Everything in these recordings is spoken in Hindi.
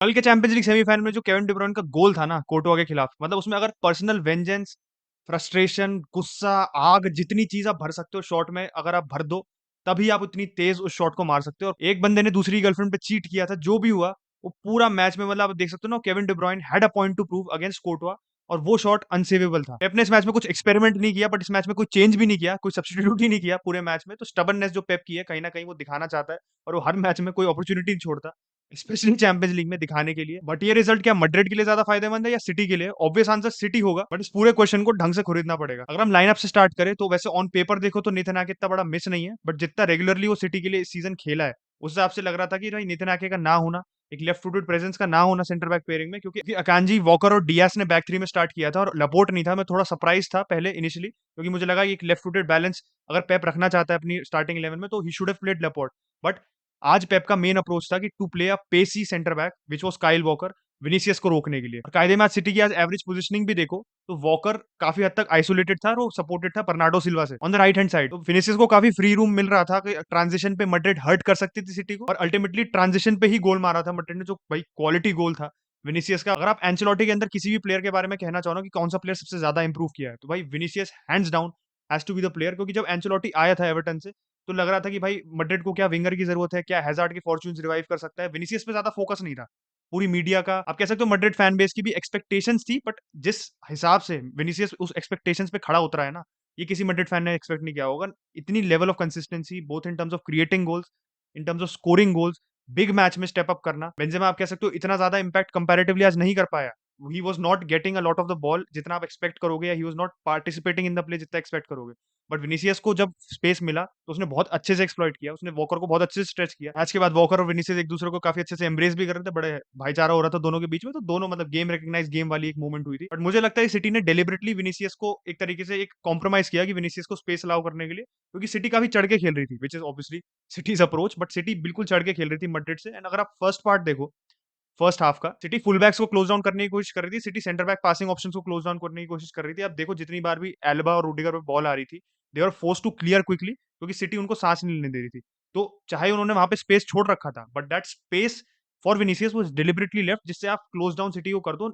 कल के चैंपियंस लीग सेमीफाइनल में जो केविन डी ब्रुयने का गोल था ना कोर्टवा के खिलाफ, मतलब उसमें अगर पर्सनल वेंजेंस, फ्रस्ट्रेशन, गुस्सा, आग, जितनी चीज आप भर सकते हो शॉट में अगर आप भर दो, तभी आप उतनी तेज उस शॉट को मार सकते हो। और एक बंदे ने दूसरी गर्लफ्रेंड पे चीट किया था, जो भी हुआ वो पूरा मैच में, मतलब आप देख सकते हो ना, Kevin De ब्रुयने had a point two prove against कोर्टवा, और वो शॉट अनसेवेबल था। पेप ने इस मैच में कुछ एक्सपेरिमेंट नहीं किया, बट इस मैच में कोई चेंज भी नहीं किया, कोई सब्स्टिट्यूट ही नहीं किया पूरे मैच में। तो स्टबर्ननेस जो पेप की है, कहीं ना कहीं वो दिखाना चाहता है, और वो हर मैच में कोई अपॉर्चुनिटी नहीं छोड़ता, स्पेशली चैंपियंस लीग में दिखाने के लिए। बट ये रिजल्ट क्या मैड्रिड के लिए ज्यादा फायदेमंद है या सिटी के लिए? ऑब्वियस आंसर सिटी होगा, बट इस पूरे क्वेश्चन को ढंग से खरीदना पड़ेगा। अगर हम लाइनअप से स्टार्ट करें तो वैसे ऑन पेपर देखो तो नेथन आके इतना बड़ा मिस नहीं है, बट जितना रेगुलरली वो सिटी के लिए इस सीजन खेला है, उस हिसाब से लग रहा था कि भाई नेथन आके का ना होना, एक लेफ्ट फुटेड प्रेजेंस का ना होना सेंटर बैक पेयरिंग में, क्योंकि अकांजी, वॉकर और डियास ने बैक थ्री में स्टार्ट किया था और लपोर्ट नहीं था। मैं थोड़ा सरप्राइज था पहले इनिशियली, क्योंकि मुझे लगा कि एक लेफ्ट फुटेड बैलेंस अगर पेप रखना चाहता है अपनी स्टार्टिंग 11 में तो ही should have played Laporte. But आज पेप का मेन अप्रोच था कि to play a pacy centre back which was Kyle Walker, Vinicius को रोकने के लिए। और कायदे में आज सिटी की आज एवरेज पोजीशनिंग भी देखो तो वॉकर काफी हद तक आइसोलेटेड था और वो सपोर्टेड था बर्नार्डो सिल्वा से on the right hand side. तो विनीसियस को काफी फ्री रूम मिल रहा था कि ट्रांजिशन पे मैड्रिड हर्ट कर सकती थी सिटी को, और अल्टीमेटली ट्रांजिशन पे ही गोल मारा था मैड्रिड ने, जो भाई क्वालिटी गोल था विनीसियस का। अगर आप एंचेलोटी के अंदर किसी भी प्लेयर के बारे में कहना चाहो ना कि कौन सा प्लेयर सबसे ज्यादा इंप्रूव किया है, तो भाई Vinicius hands down has to be the player. क्योंकि जब एंचेलोटी आया था एवर्टन से, तो लग रहा था कि भाई मैड्रिड को क्या विंगर की जरूरत है, क्या हैजार्ड की फॉर्च्यून्स रिवाइव कर सकता है। विनीसियस पे ज्यादा फोकस नहीं था पूरी मीडिया का, आप कह सकते हो मैड्रिड फैन बेस की भी एक्सपेक्टेशंस थी, बट जिस हिसाब से विनीसियस उस एक्सपेक्टेशंस पे खड़ा उतरा है ना, ये किसी मैड्रिड फैन ने एक्सपेक्ट नहीं किया होगा। इतनी level of consistency both in terms of creating goals, in terms of scoring goals, big match में स्टेप अप करना। बेंजेमा आप कह सकते हो इतना ज्यादा इंपैक्ट कंपैरेटिवली आज नहीं कर पाया। He was not getting a lot of the ball जितना आप एक्सपेक्ट करोगे, या he was not participating in the play जितना एक्सपेक्ट करोगे। बट विनीसियस को जब स्पेस मिला तो उसने बहुत अच्छे से एक्सप्लॉइट किया, उसने वॉकर को बहुत अच्छे से स्ट्रेच किया। आज के बाद वॉकर और विनीसियस एक दूसरे को काफी अच्छे से एम्ब्रेस भी कर रहे थे, बड़े भाईचारा हो रहा था दोनों के बीच में, तो दोनों मतलब गेम रिकग्नाइज गेम वाली एक मूवमेंट हुई थी। बट मुझे लगता है सिटी ने डेलिबरेटली विनीसियस को एक तरीके से एक कॉम्प्रोमाइज किया कि विनीसियस को स्पेस अलाउ करने के लिए, क्योंकि सिटी काफी चढ़ के खेल रही थी, which is obviously cities approach, but city बिल्कुल चढ़ के खेल रही थी मैड्रिड से। एंड अगर आप फर्स्ट पार्ट देखो, फर्स्ट हाफ का, सिटी फुल बैक्स को क्लोज डाउन करने की कोशिश कर रही थी, city centre back passing options को क्लोज डाउन करने की कोशिश कर रही थी। अब देखो जितनी बार भी एल्बा और रूडिगर पे बॉल आ रही थी, they are force to clear quickly, क्योंकि सिटी उनको सांस नहीं लेने दे रही थी। तो चाहे उन्होंने वहां पे स्पेस छोड़ रखा था, but that space for Vinicius was deliberately left, जिससे आप क्लोज डाउन सिटी को कर दो,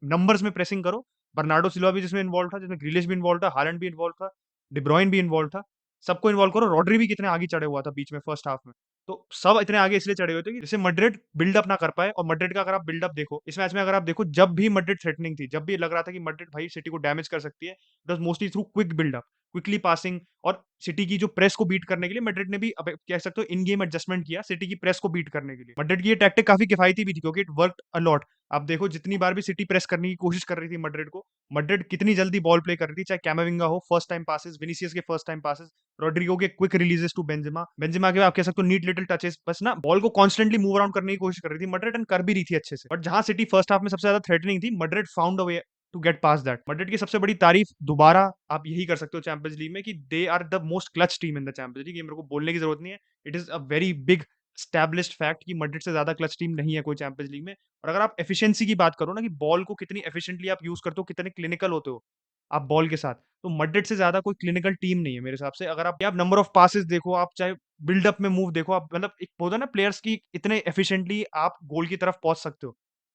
नंबर्स में प्रेसिंग करो। बर्नार्डो सिल्वा भी जिसमें इन्वॉल्व था, जिसमें ग्रिलिश भी इन्वॉल्व था, हालैंड भी इन्वॉल्व था, डिब्रॉइन भी इन्वॉल्व था, सबको इन्वॉल्व करो। रॉड्री भी कितने आगे चढ़े हुआ था बीच में फर्स्ट हाफ में। तो सब इतने आगे इसलिए चढ़े हुए थे कि जैसे मैड्रिड बिल्डअप ना कर पाए। और मैड्रिड का अगर आप बिल्डअप देखो इस मैच में, अगर आप देखो जब भी मैड्रिड थ्रेटनिंग थी, जब भी लग रहा था कि मैड्रिड भाई सिटी को डैमेज कर सकती है, it was mostly through quick buildup, quickly passing. और सिटी की जो प्रेस को बीट करने के लिए मैड्रिड ने भी, अब कह सकते हो, इन गेम एडजस्टमेंट किया सिटी की प्रेस को बीट करने के लिए। मैड्रिड की ये टैक्टिक काफी किफायती भी थी, क्योंकि इट वर्कड अ लॉट। आप देखो जितनी बार भी सिटी प्रेस करने की कोशिश कर रही थी मैड्रिड को, मैड्रिड कितनी जल्दी बॉल प्ले कर रही थी, चाहे कैमाविंगा हो फर्स्ट टाइम पासेस, विनीसियस के फर्स्ट टाइम पासेस, रोड्रिगो के quick releases to Benzema, Benzema के आप कह सकते हो नीट लिटिल टचेस, बस ना बॉल को कॉन्स्टेंटली मूव अराउंड करने की कोशिश कर रही थी मैड्रिड, एंड कर भी रही थी अच्छे से। बट जहां सिटी फर्स्ट हाफ में सबसे ज्यादा थ्रेटनिंग थी, Madrid found a way to get past that. Madrid की सबसे बड़ी तारीफ दोबारा आप यही कर सकते हो चैंपियंस लीग में, कि they are the most clutch team in the Champions League. ये मेरे को बोलने की जरूरत नहीं है, it is a very big established fact कि मैड्रिड से ज्यादा क्लच टीम नहीं है कोई चैंपियंस लीग में। और अगर आप एफिशिएंसी की बात करो ना, कि बॉल को कितनी एफिशिएंटली आप यूज करते हो, कितने क्लिनिकल होते हो आप बॉल के साथ, तो मैड्रिड से ज्यादा कोई क्लिनिकल टीम नहीं है मेरे हिसाब से। अगर आप नंबर ऑफ पासेस देखो, आप चाहे बिल्डअप में मूव देखो, आप मतलब एक होता है ना प्लेयर्स की इतने एफिशिएंटली आप गोल की तरफ पहुंच सकते हो,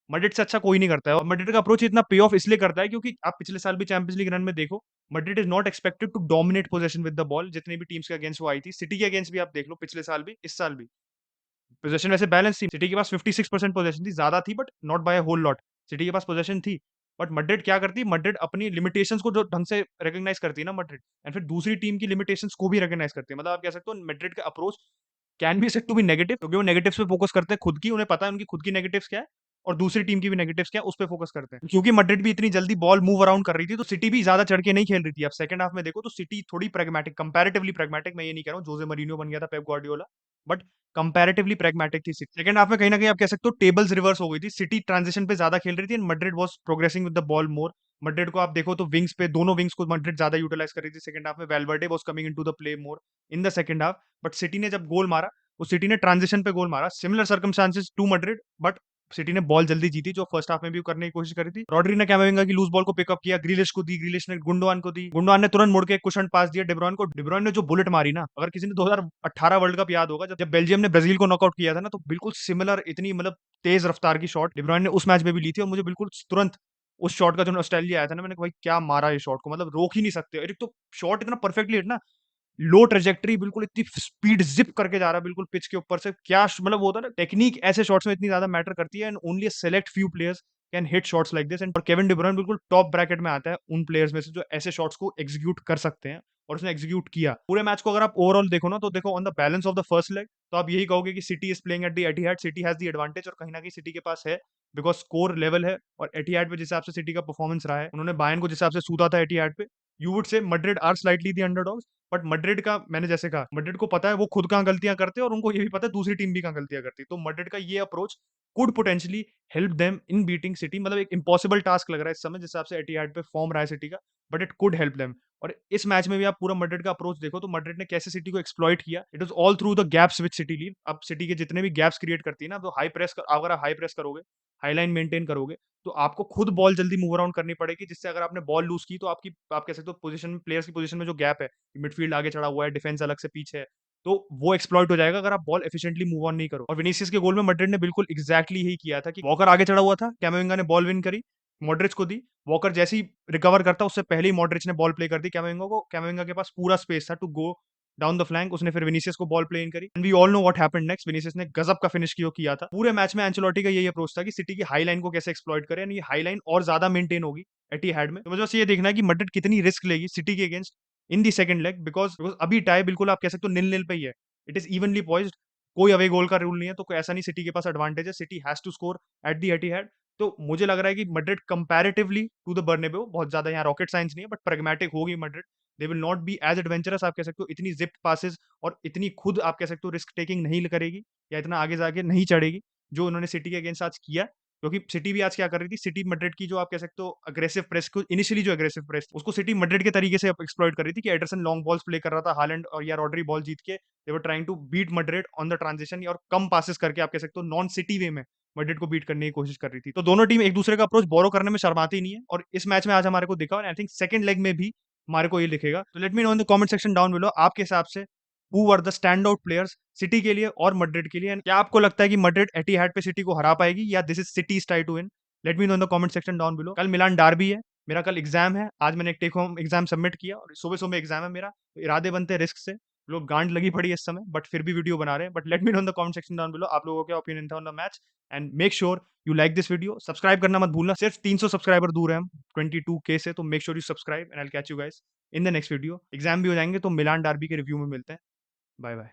मैड्रिड से अच्छा कोई नहीं करता है। और मैड्रिड का अप्रोच इतना पे ऑफ इसलिए करता है क्योंकि आप पिछले साल भी चैंपियंस लीग रन में देखो, Madrid is not expected to dominate position with the ball. जितनी भी टीम्स के अगेंस्ट वो आई थी, सिटी के अगेंस्ट भी आप देख लो, पिछले साल भी इस साल भी पोजेशन वैसे बैलेंस थी, सिटी के पास 56% पोजेशन थी, ज्यादा थी but not by a whole lot, City के पास पोजेशन थी। बट मैड्रिड क्या करती, मैड्रिड अपनी लिमिटेशंस को जो ढंग से रिकॉग्नाइज करती है ना मैड्रिड, एंड फिर दूसरी टीम की लिमिटेशंस को भी रिकॉग्नाइज करती है। मतलब आप कह सकते हो मैड्रिड का approach can be said to be negative, क्योंकि वो नेगेटिव्स पे फोकस करते हैं खुद की, उन्हें पता है उनकी खुद की नेगेटिव्स क्या है और दूसरी टीम की भी नेगेटिव्स क्या है, उस पे फोकस करते हैं। क्योंकि मैड्रिड भी इतनी जल्दी बॉल मूव अराउंड कर रही थी, तो सिटी भी ज्यादा चढ़ के नहीं खेल रही थी। अब सेकंड हाफ में देखो तो सिटी थोड़ी प्रैग्मेटिक, कंपैरेटिवली प्रैग्मेटिक, मैं ये नहीं कह रहा हूँ जोसे मरीनो बन गया था Pep Guardiola, but comparatively pragmatic थी सिटी। सेकंड हाफ में कहीं ना कहीं आप कह सकते हो टेबल्स रिवर्स हो गई थी, सिटी ट्रांजिशन पे ज्यादा खेल रही थी and Madrid was progressing with the ball more. Madrid को आप देखो तो विंग्स पे, दोनों विंग्स को मैड्रिड ज्यादा यूटिलाइज कर रही थी सेकंड हाफ में, Valverde was coming into the play more in the second half. But City ने जब गोल मारा, वो सिटी ने ट्रांजिशन पे गोल मारा, similar circumstances to Madrid, but City ने बॉल जल्दी जीती, जो फर्स्ट हाफ में भी करने की कोशिश करी थी। रॉड्री ने कैमाविंगा की लूज बॉल को पिकअप किया, ग्रिलिश को दी, ग्रिलिश ने गुंडोआन को दी, गुंडोआन ने तुरंत मुड़ के एक कुशन पास दिया डेब्रॉयन को, डेब्रॉयन ने जो बुलेट मारी ना, अगर किसी ने 2018 वर्ल्ड कप याद होगा जब बेल्जियम ने ब्राजील को नॉकआउट किया था ना, तो बिल्कुल सिमिलर, इतनी मतलब तेज रफ्तार की शॉट डी ब्रुयने ने उस मैच में भी ली थी और मुझे बिल्कुल तुरंत उस शॉट का जो नॉस्टैल्जिया आया था ना, मैंने कहा भाई क्या मारा ये शॉट को, मतलब रोक ही नहीं सकते। और एक तो शॉट इतना परफेक्टली हिट ना, लो ट्रैजेक्टरी, बिल्कुल इतनी स्पीड जिप करके जा रहा है बिल्कुल पिच के ऊपर से, क्या मतलब वो होता है ना टेक्निक, ऐसे शॉट्स में इतनी ज्यादा मैटर करती है, and only select few players can hit shots like this. And Kevin De ब्रुयने बिल्कुल टॉप ब्रैकेट में आता है उन प्लेयर्स में से जो ऐसे शॉट्स को एग्जीक्यूट कर सकते हैं, और उसने एग्जीक्यूट किया। पूरे मैच को अगर आप ओवरऑल देखो ना, तो देखो on the balance of the first leg, तो आप यही कहोगे कि City is playing at the Etihad, City has the advantage, और कहीं ना कहीं सिटी के पास है, बिकॉज स्कोर लेवल है। और एटिहाद पे जिस हिसाब से सिटी का परफॉर्मेंस रहा है, उन्होंने बायर्न को जिस हिसाब से सूता था एटिहाद पे, you would say Madrid are slightly the underdogs. But Madrid का, मैंने जैसे कहा, मैड्रिड को पता है वो खुद कहाँ गलतियां करते हैं, और उनको ये भी पता है दूसरी टीम भी कहाँ गलतियां करती है। तो मैड्रिड का ये approach could potentially help them in beating city. मतलब एक इंपॉसिबल टास्क लग रहा है इस समय जिस हिसाब से एटिहाद पे फॉर्म रहा है सिटी का, but it could help them. और इस मैच में भी आप पूरा मैड्रिड का अप्रोच देखो, तो मैड्रिड ने कैसे सिटी को एक्सप्लॉइट किया, it was all through the gaps which city leave. अब सिटी के जितने भी गैप्स क्रिएट करती है ना, तो हाई प्रेस अगर आप हाई प्रेस करोगे, हाई लाइन मेंटेन करोगे, तो आपको खुद बॉल जल्दी मूव अराउंड करनी पड़ेगी, जिससे अगर आपने बॉल लूज की, तो आपकी, आप कह सकते हो पोजीशन, प्लेयर्स की पोजीशन में जो गैप है, मिडफील्ड आगे चढ़ा हुआ है, डिफेंस अलग से पीछे है, तो वो एक्सप्लॉइट हो जाएगा अगर आप बॉल एफिशिएंटली मूव ऑन नहीं करो। और विनीसियस के गोल में मैड्रिड ने बिल्कुल एग्जैक्टली यही किया था कि वॉकर आगे चढ़ा हुआ था, कैमाविंगा ने बॉल विन करी, मॉड्रिच को दी, वॉकर जैसे ही रिकवर करता उससे पहले ही मॉड्रिच ने बॉल प्ले कर दी कैमाविंगा को, कैमाविंगा के पास पूरा स्पेस था to go down the flank, उसने फिर विनीसियस को बॉल प्ले इन करी, and we all know what happened next, Vinicius ने गजब का फिनिश किया था। पूरे मैच में एंचेलोटी का यही अप्रोच था कि सिटी की हाई लाइन को कैसे एक्सप्लॉइट करें, ये हाई लाइन और ज्यादा मेंटेन होगी एटिहाद में। तो मुझे बस ये देखना है कि मैड्रिड कितनी रिस्क लेगी सिटी के against in the second leg, because अभी टाई बिल्कुल आप कह सकते हो 0-0 पे ही है, इट इज इवनली पॉइज्ड, कोई अवे गोल का रूल नहीं है, तो कोई ऐसा नहीं सिटी के पास एडवांटेज है, City has to score at the Etihad. तो मुझे लग रहा है कि Madrid comparatively to the Bernabeu बहुत ज्यादा यहाँ रॉकेट साइंस नहीं है, बट प्रैग्मेटिक होगी Madrid, they will not be as adventurous, आप कह सकते हो इतनी जिप्ड पासेस और इतनी खुद आप कह सकते हो रिस्क टेकिंग नहीं करेगी, या इतना आगे जाके नहीं चढ़ेगी जो उन्होंने सिटी के अगेंस्ट आज किया। क्योंकि सिटी भी आज क्या कर रही थी, सिटी मैड्रिड की जो आप कह सकते हो अग्रेसिव प्रेस को, इनिशियली जो अग्रेसिव प्रेस उसको सिटी मैड्रिड के तरीके से एक्सप्लॉइट कर रही थी कि एडरसन लॉन्ग बॉल्स प्ले कर रहा था, हालैंड और या रॉड्री बॉल जीत के they were trying to beat Madrid on the transition, और कम पासेस करके आप कह सकते हो नॉन सिटी वे में मैड्रिड को बीट करने की कोशिश कर रही थी। तो दोनों टीम एक दूसरे का अप्रोच बोरो करने में शर्माती नहीं है, और इस मैच में आज हमारे को दिखा, और आई थिंक सेकंड लेग में भी हमारे को ये लिखेगा। तो late me know in the comment section down below, आपके हिसाब से who were the stand out players city के लिए और मैड्रिड के लिए, एंड क्या आपको लगता है कि मैड्रिड एटिहाद पे सिटी को हरा पाएगी, या this is City's tie to win? Let me know in the comment section down below. कल मिलान डार्बी है, मेरा कल एग्जाम है, आज मैंने एक टेक होम एग्जाम सबमिट किया, और सुबह सुबह एग्जाम है मेरा, तो इरादे बनते हैं रिस्क से, लोग गांड लगी पड़ी है इस समय, बट फिर भी वीडियो बना रहे हैं। But let me know in the comment section down below आप लोगों का क्या ओपिनियन था on the match, and make sure you like this video, subscribe करना मत भूलना, सिर्फ 300 सब्सक्राइबर दूर है हम 22K से, तो make sure you subscribe, and I will catch you guys in the next video. Exam भी हो जाएंगे तो मिलान डार्बी के रिव्यू में मिलते हैं। Bye bye.